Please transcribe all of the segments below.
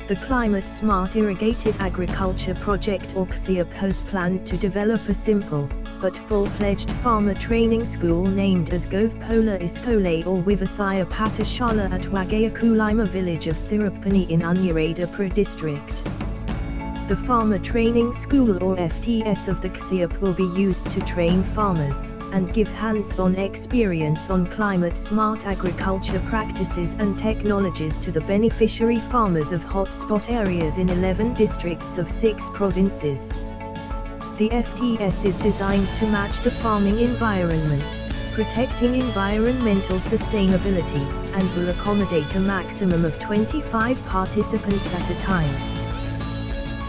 The Climate Smart Irrigated Agriculture Project or CSIAP has planned to develop a simple, but full-fledged farmer training school named as Govpola Iskole or Vivasaya Patashala at Wagayakulima village of Thirappane in Anuradhapura district. The Farmer Training School or FTS of the CSIAP will be used to train farmers, and give hands-on experience on climate-smart agriculture practices and technologies to the beneficiary farmers of hotspot areas in 11 districts of 6 provinces. The FTS is designed to match the farming environment, protecting environmental sustainability, and will accommodate a maximum of 25 participants at a time.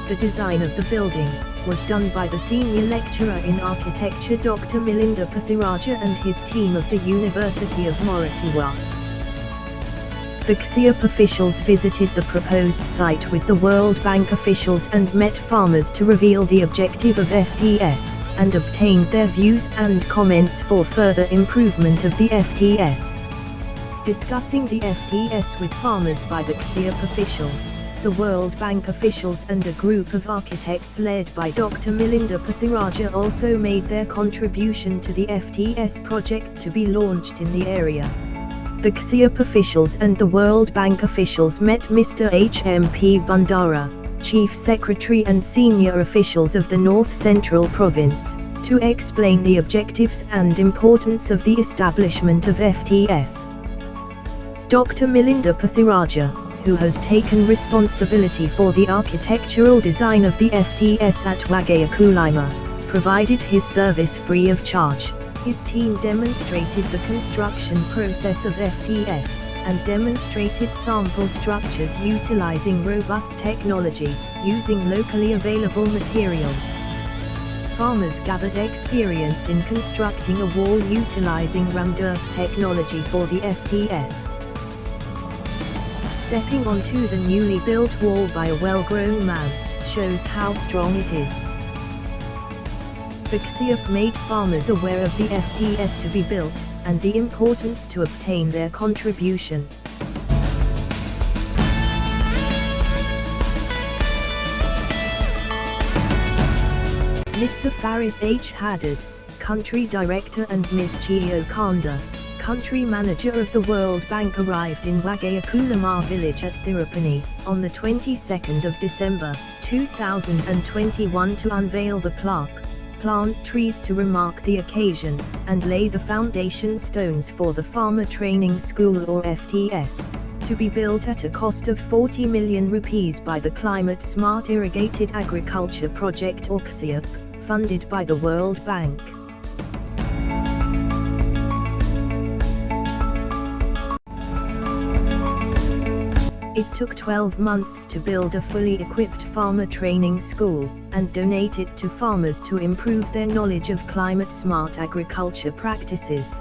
The design of the building was done by the senior lecturer in architecture Dr. Milinda Pathiraja and his team of the University of Monaragala. The CSIAP officials visited the proposed site with the World Bank officials and met farmers to reveal the objective of FTS, and obtained their views and comments for further improvement of the FTS. Discussing the FTS with farmers by the CSIAP officials, the World Bank officials and a group of architects led by Dr. Milinda Pathiraja also made their contribution to the FTS project to be launched in the area. The CSIAP officials and the World Bank officials met Mr. H.M.P. Bandara, Chief Secretary and senior officials of the North Central Province, to explain the objectives and importance of the establishment of FTS. Dr. Milinda Pathiraja, who has taken responsibility for the architectural design of the FTS at Wagayakulima, provided his service free of charge. His team demonstrated the construction process of FTS, and demonstrated sample structures utilizing robust technology, using locally available materials. Farmers gathered experience in constructing a wall utilizing ramturf technology for the FTS. Stepping onto the newly built wall by a well-grown man, shows how strong it is. The CSIAP made farmers aware of the FTS to be built, and the importance to obtain their contribution. Mr. Faris H. Haddad, Country Director, and Ms. Chio Kanda, Country Manager of the World Bank, arrived in Wagayakulima village at Thirappane, on the 22nd of December, 2021 to unveil the plaque, plant trees to remark the occasion, and lay the foundation stones for the Farmer Training School or FTS, to be built at a cost of 40 million rupees by the Climate Smart Irrigated Agriculture Project or CSIAP, funded by the World Bank. It took 12 months to build a fully equipped farmer training school, and donate it to farmers to improve their knowledge of climate-smart agriculture practices.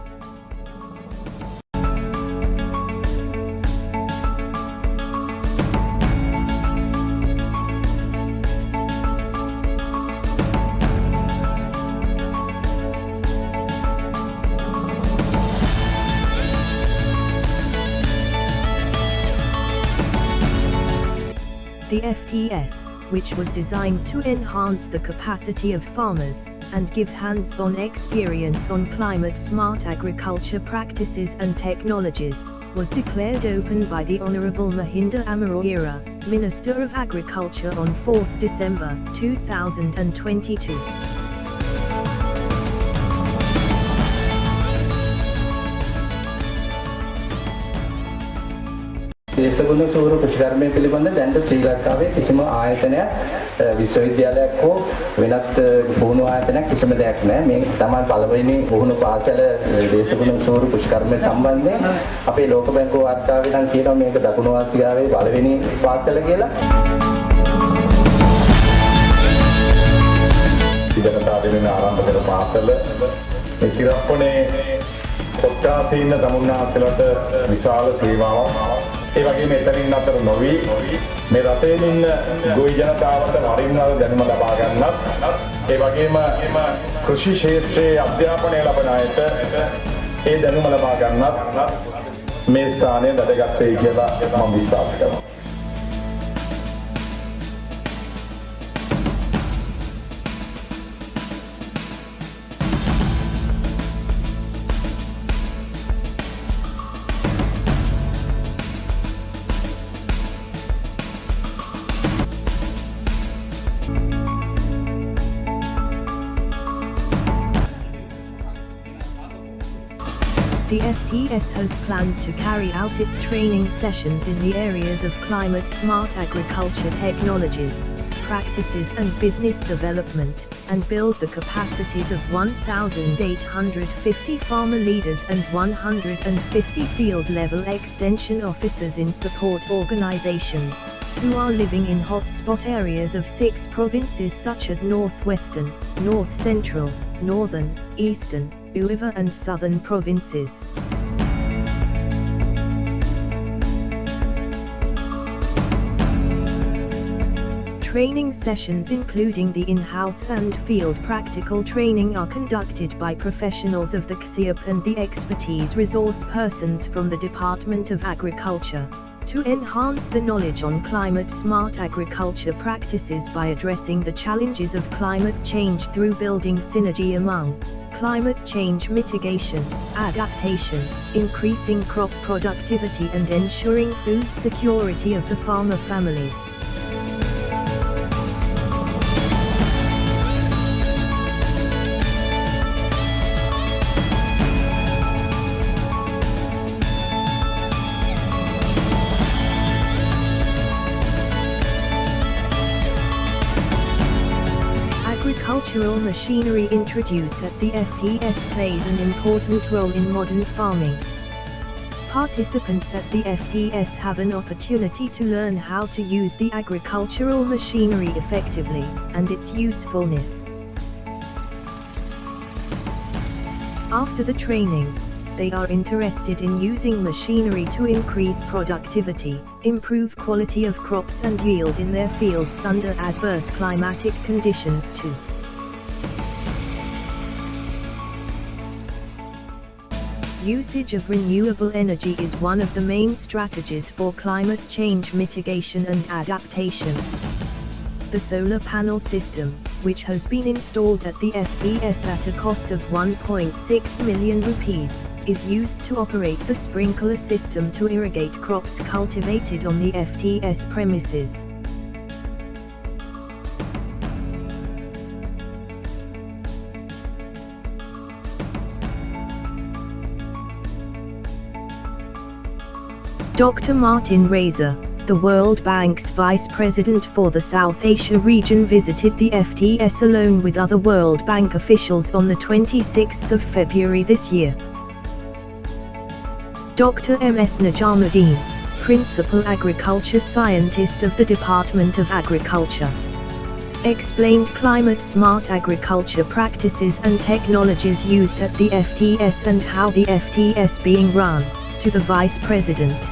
The FTS, which was designed to enhance the capacity of farmers, and give hands-on experience on climate-smart agriculture practices and technologies, was declared open by the Honourable Mahinda Amarora, Minister of Agriculture on 4th December 2022. දේශගුණ සූරු කෘෂිකර්මය පිළිබඳ දැන් ශ්‍රී ලංකාවේ කිසිම ආයතනයක් විශ්වවිද්‍යාලයක් හෝ වෙනත් පුහුණු ආයතනයක් කිසිම දෙයක් නැහැ. මේ තමයි පළවෙනි පුහුණු පාසල දේශගුණ සූරු කෘෂිකර්මය සම්බන්ධයෙන් අපේ ලෝක බැංකුව වාර්තාවේ නම් කියනවා මේක දකුණු ආසියාවේ පළවෙනි පාසල කියලා. ඉදිරියට ආරම්භ කළ පාසල මේ තිරප්පනේ කොට්ටාසීන තමුන්නාසලට විශාල සේවාවක්. ඒ වගේම එතනින් අතර නොවි මේ රටේ ඉන්න ගොවි ජනතාවට වරින් වර දැනුම ලබා ගන්නත් ඒ වගේම කෘෂි ක්ෂේත්‍රයේ අධ්‍යාපනය ලබන අයට ඒ දැනුම ලබා ගන්නත් මේ ස්ථානය වැදගත් වෙයි කියලා මම විශ්වාස කරනවා. The FTS has planned to carry out its training sessions in the areas of climate-smart agriculture technologies, practices and business development, and build the capacities of 1,850 farmer leaders and 150 field-level extension officers in support organizations, who are living in hotspot areas of 6 provinces such as Northwestern, North Central, Northern, Eastern, Uva and Southern provinces. Training sessions including the in-house and field practical training are conducted by professionals of the CSIAP and the expertise resource persons from the Department of Agriculture, to enhance the knowledge on climate-smart agriculture practices by addressing the challenges of climate change through building synergy among climate change mitigation, adaptation, increasing crop productivity and ensuring food security of the farmer families. Agricultural machinery introduced at the FTS plays an important role in modern farming. Participants at the FTS have an opportunity to learn how to use the agricultural machinery effectively, and its usefulness. After the training, they are interested in using machinery to increase productivity, improve quality of crops and yield in their fields under adverse climatic conditions too. Usage of renewable energy is one of the main strategies for climate change mitigation and adaptation. The solar panel system, which has been installed at the FTS at a cost of 1.6 million rupees, is used to operate the sprinkler system to irrigate crops cultivated on the FTS premises. Dr. Martin Razor, the World Bank's Vice President for the South Asia region, visited the FTS along with other World Bank officials on the 26th of February this year. Dr. M.S. Najamuddin, Principal Agriculture Scientist of the Department of Agriculture, explained climate-smart agriculture practices and technologies used at the FTS and how the FTS being run, to the Vice President.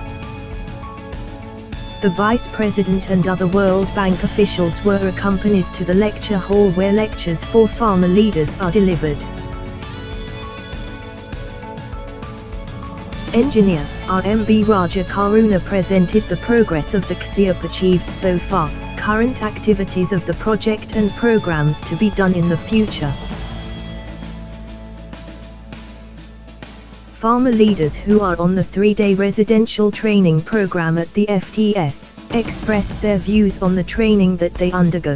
The Vice President and other World Bank officials were accompanied to the lecture hall where lectures for farmer leaders are delivered. Engineer, RMB Raja Karuna presented the progress of the CSIAP achieved so far, current activities of the project and programs to be done in the future. Farmer leaders who are on the 3-day residential training program at the FTS, expressed their views on the training that they undergo.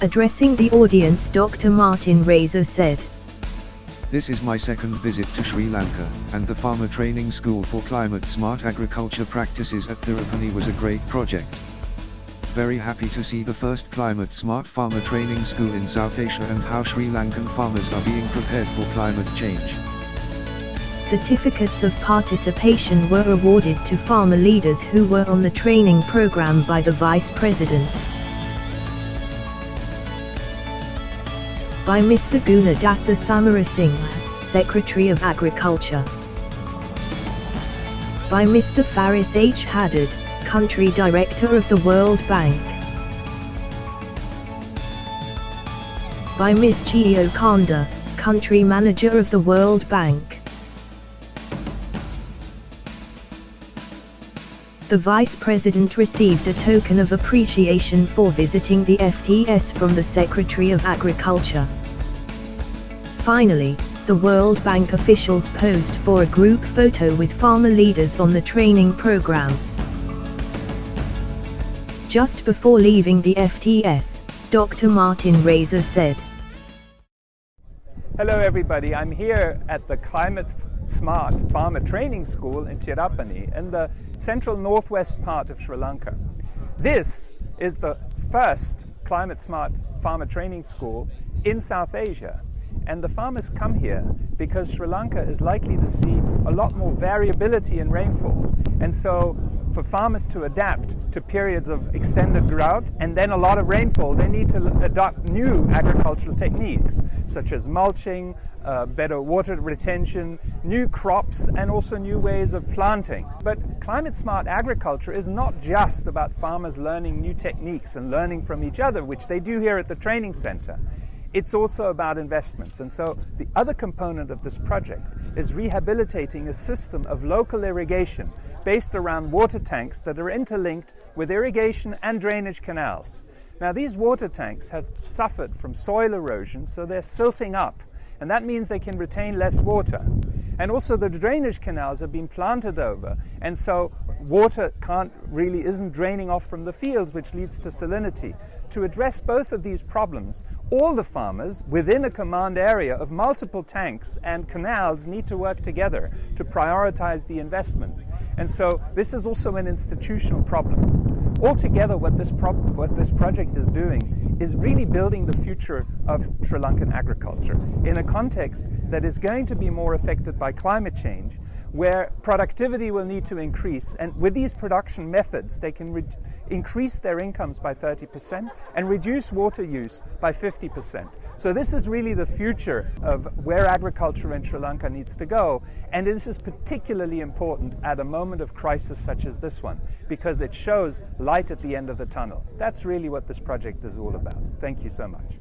Addressing the audience, Dr. Martin Razor said, "This is my second visit to Sri Lanka, and the Farmer Training School for Climate Smart Agriculture Practices at Thirappane was a great project. Very happy to see the first Climate Smart Farmer Training School in South Asia and how Sri Lankan farmers are being prepared for climate change." Certificates of participation were awarded to farmer leaders who were on the training program by the Vice President. By Mr. Gunadasa Samarasinghe, Secretary of Agriculture. By Mr. Faris H. Haddad, Country Director of the World Bank. By Ms. Chio Kanda, Country Manager of the World Bank. The Vice President received a token of appreciation for visiting the FTS from the Secretary of Agriculture. Finally, the World Bank officials posed for a group photo with farmer leaders on the training program. Just before leaving the FTS, Dr. Martin Razor said, Hello everybody, I'm here at the Climate Smart Farmer Training School in Thirappane in the central northwest part of Sri Lanka. This is the first Climate Smart Farmer Training School in South Asia. And the farmers come here because Sri Lanka is likely to see a lot more variability in rainfall. And so for farmers to adapt to periods of extended drought and then a lot of rainfall, they need to adopt new agricultural techniques such as mulching, better water retention, new crops, and also new ways of planting. But climate smart agriculture is not just about farmers learning new techniques and learning from each other, which they do here at the training center. It's also about investments. And so the other component of this project is rehabilitating a system of local irrigation based around water tanks that are interlinked with irrigation and drainage canals. Now, these water tanks have suffered from soil erosion, so they're silting up, and that means they can retain less water. And also the drainage canals have been planted over, and so water isn't draining off from the fields, which leads to salinity. To address both of these problems, all the farmers within a command area of multiple tanks and canals need to work together to prioritize the investments. And so this is also an institutional problem. Altogether, what this project is doing is really building the future of Sri Lankan agriculture in a context that is going to be more affected by climate change, where productivity will need to increase, and with these production methods they can increase their incomes by 30% and reduce water use by 50%. So this is really the future of where agriculture in Sri Lanka needs to go, and this is particularly important at a moment of crisis such as this one, because it shows light at the end of the tunnel. That's really what this project is all about. Thank you so much.